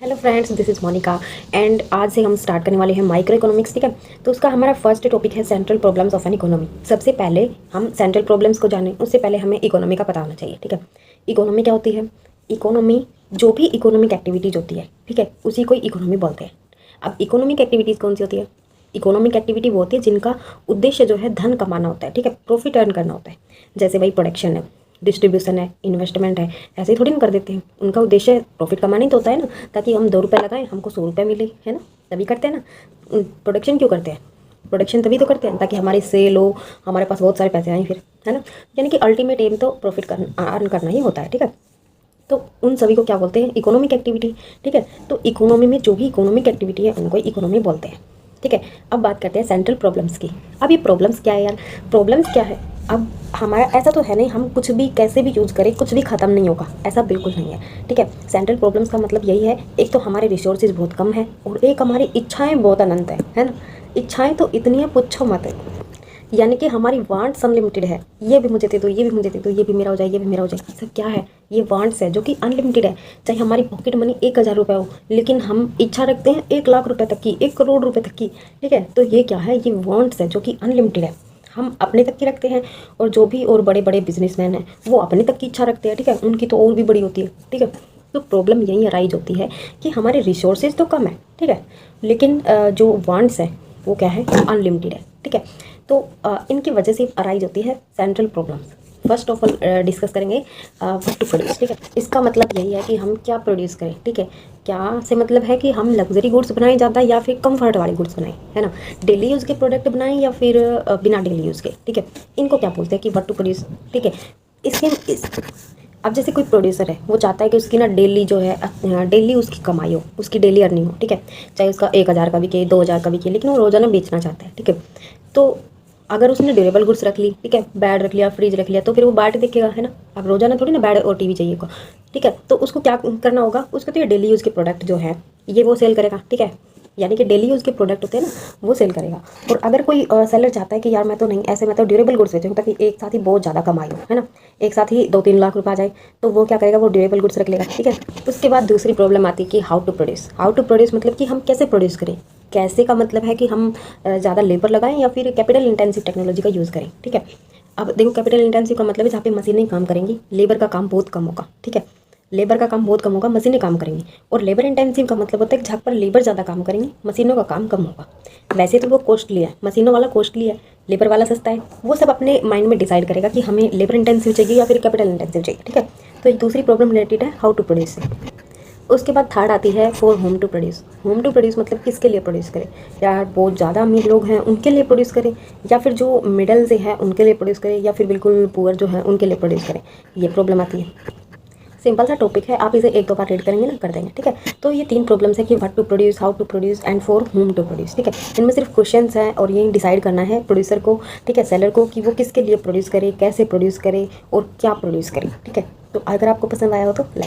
Hello friends, this is Monica and आज से हम स्टार्ट करने वाले हैं माइक्रो इकोनॉमिक्स। ठीक है, तो उसका हमारा फर्स्ट टॉपिक है central problems of an economy. सबसे पहले हम सेंट्रल प्रॉब्लम्स को जानें, उससे पहले हमें इकोनॉमी का पता होना चाहिए। ठीक है, इकोनॉमी क्या होती है? इकोनॉमी जो भी इकोनॉमिक एक्टिविटीज़ होती है, ठीक है, उसी को इकोनॉमी बोलते हैं। अब इकोनॉमिक एक्टिविटीज़ कौन सी होती है? इकोनॉमिक एक्टिविटी वो होती है जिनका उद्देश्य जो है धन कमाना होता है। ठीक है, प्रॉफिट अर्न करना होता है। जैसे भाई प्रोडक्शन है, डिस्ट्रीब्यूशन है, इन्वेस्टमेंट है, ऐसे ही थोड़ी ना कर देते हैं। उनका उद्देश्य प्रॉफिट कमाना ही तो होता है ना, ताकि हम 2 रुपये लगाएं हमको 100 रुपये मिले, है ना, तभी करते हैं ना। प्रोडक्शन क्यों करते हैं? प्रोडक्शन तभी तो करते हैं ताकि हमारी सेल हो, हमारे पास बहुत सारे पैसे आए फिर, है ना। यानी कि अल्टीमेट एम तो प्रॉफिट करना, अर्न करना ही होता है। ठीक है, तो उन सभी को क्या बोलते हैं? Economic activity. ठीक है, तो इकोनॉमी में जो भी इकोनॉमिक एक्टिविटी है उनको इकोनॉमी बोलते हैं। ठीक है, अब बात करते हैं सेंट्रल प्रॉब्लम्स की। अब ये प्रॉब्लम्स क्या है यार? प्रॉब्लम्स क्या है? अब हमारा ऐसा तो है नहीं, हम कुछ भी कैसे भी यूज़ करें कुछ भी ख़त्म नहीं होगा, ऐसा बिल्कुल नहीं है। ठीक है, सेंट्रल प्रॉब्लम्स का मतलब यही है, एक तो हमारे रिसोर्सेज बहुत कम है और एक हमारी इच्छाएँ बहुत अनंत है ना। इच्छाएँ तो इतनी है पूछो मत, यानी कि हमारी वांट्स अनलिमिटेड है। ये भी मुझे दे दो, ये भी मुझे दे दो, ये भी मेरा हो जाए, ये भी मेरा हो जाए। सब क्या है? ये वांट्स है जो कि अनलिमिटेड है। चाहे हमारी पॉकेट मनी 1000 रुपये हो, लेकिन हम इच्छा रखते हैं 1 लाख रुपये तक की, 1 करोड़ रुपये तक की। ठीक है, तो ये क्या है? ये वांट्स है जो कि अनलिमिटेड है। हम अपने तक की रखते हैं और जो भी और बड़े बड़े बिजनेसमैन हैं वो अपने तक की इच्छा रखते हैं। ठीक है, उनकी तो और भी बड़ी होती है। ठीक है, तो प्रॉब्लम यही अराइज होती है कि हमारे रिसोर्सेज तो कम है, ठीक है, लेकिन जो वांट्स है वो क्या है? अनलिमिटेड है। ठीक है, तो इनकी वजह से अराइज होती है central problems. First of all discuss करेंगे व्हाट टू प्रोड्यूस। ठीक है, इसका मतलब यही है कि हम क्या प्रोड्यूस करें। ठीक है, क्या से मतलब है कि हम लग्जरी गुड्स बनाएं ज़्यादा या फिर कंफर्ट वाले गुड्स बनाएं, है ना, डेली यूज़ के प्रोडक्ट बनाएं या फिर बिना डेली यूज़ के। ठीक है, इनको क्या बोलते हैं कि व्हाट टू प्रोड्यूस। ठीक है, अब जैसे कोई प्रोड्यूसर है वो चाहता है कि उसकी ना डेली जो है डेली उसकी कमाई हो, उसकी डेली अर्निंग हो। ठीक है, चाहे उसका 1000 का बिके, 2000 का बिके, लेकिन वो रोज़ाना बेचना चाहता है। ठीक है, तो अगर उसने ड्यूरेबल गुड्स रख ली, ठीक है, बेड रख लिया, फ्रिज रख लिया, तो फिर वो बाट देखेगा, है ना। अब रोजाना थोड़ी ना बेड और टीवी चाहिए को। ठीक है, तो उसको क्या करना होगा? उसको तो ये डेली यूज़ के प्रोडक्ट जो है ये वो सेल करेगा। ठीक है, यानी कि डेली यूज़ के प्रोडक्ट होते हैं ना, वो सेल करेगा। और अगर कोई सेलर चाहता है कि यार मैं तो नहीं, ऐसे मैं तो ड्यूरेबल गुड्स बेचूँ ताकि एक साथ ही बहुत ज़्यादा कमाई हो, है ना, एक साथ ही 2-3 लाख रुपये आ जाए, तो वो क्या करेगा? वो ड्यूरेबल गुड्स रख लेगा। ठीक है, उसके बाद दूसरी प्रॉब्लम आती है कि how to produce. How to produce मतलब कि हम कैसे प्रोड्यूस करें। कैसे का मतलब है कि हम ज़्यादा लेबर लगाएं या फिर कैपिटल इंटेंसिव टेक्नोलॉजी का यूज़ करें। ठीक है, अब देखो कैपिटल इंटेंसिव का मतलब है जहाँ पे मशीनें काम करेंगी, लेबर का काम बहुत कम होगा। ठीक है, लेबर का काम बहुत कम होगा, मशीनें काम करेंगी। और लेबर इंटेंसिव का मतलब होता है कि जहाँ पर लेबर ज़्यादा काम करेंगी, मशीनों का काम कम होगा। वैसे तो वो कॉस्टली है, मशीनों वाला कॉस्टली है, लेबर वाला सस्ता है। वो सब अपने माइंड में डिसाइड करेगा कि हमें लेबर इंटेंसिव चाहिए या फिर कैपिटल इंटेंसिव चाहिए। ठीक है, तो एक दूसरी प्रॉब्लम रिलेटेड है हाउ टू प्रोड्यूस से। उसके बाद थर्ड आती है for whom to produce. Whom to produce मतलब किसके लिए प्रोड्यूस करें? या बहुत ज़्यादा अमीर लोग हैं उनके लिए प्रोड्यूस करें, या फिर जो मिडल से हैं उनके लिए प्रोड्यूस करें, या फिर बिल्कुल पुअर जो है उनके लिए प्रोड्यूस करें। ये प्रॉब्लम आती है। सिंपल सा टॉपिक है, आप इसे 1-2 बार रीड करेंगे ना, कर देंगे। ठीक है, तो ये 3 प्रॉब्लम्स है कि what to produce, how to produce and for whom to produce. ठीक है, इनमें सिर्फ क्वेश्चंस हैं और ये डिसाइड करना है प्रोड्यूसर को, ठीक है, सेलर को, कि वो किसके लिए प्रोड्यूस करे, कैसे प्रोड्यूस करे और क्या प्रोड्यूस करे। ठीक है, तो अगर आपको पसंद आया हो तो